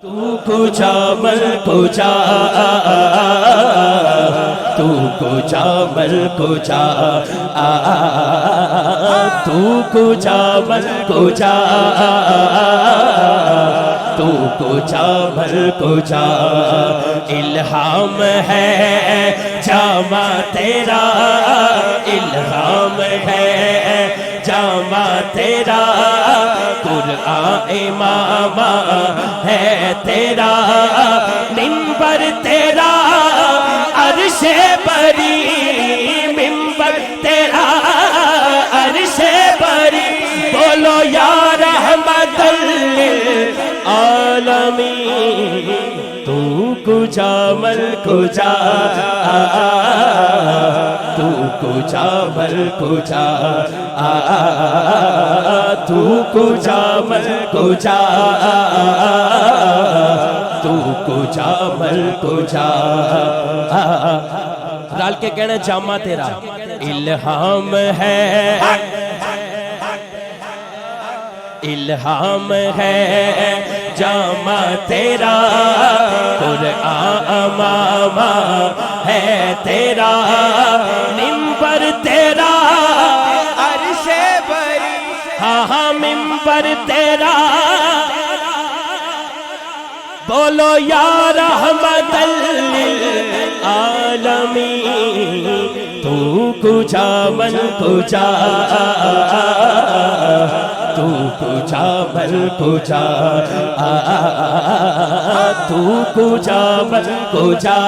تو کجا مل کجا تو کجا مل کجا تو کجا مل کجا تو کجا مل کجا الہام ہے جامع تیرا الہام ہے جامع تیرا قرآن امام ہے تیرا منبر تیرا عرش بری منبر تیرا عرش بری بولو یا رحمت للعالمین تو کجا مل کجا تو کجا مل کجا تو کجا مل کجا تو کجا مل کجا رال کے کہنا جامع تیرا الہام ہے الہام ہے جامع تیرا قرآن امام ہے تیرا منبر تیرا عرش بری ہاں منبر تیرا بولو یا رحمت للعالمین تو کجا من کجا تو کجا من کجا تو کجا من کجا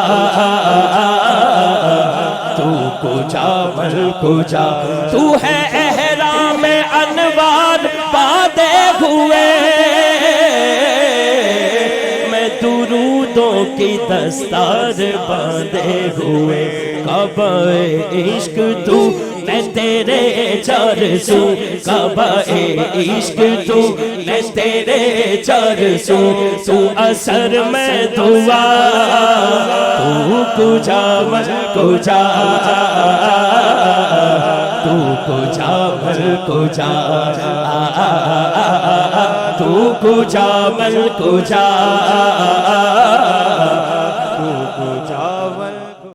تو کجا من کجا تو ہے احرام انوار باندھے ہوئے میں درودوں کی دستار باندھے ہوئے کعبہ عشق تو میں تیرے چار سو کعبہ عشق تو میں تیرے چار سو تو اثر میں دعا تو کجا مل کجا تو کجا مل کجا تو کجا مل کجا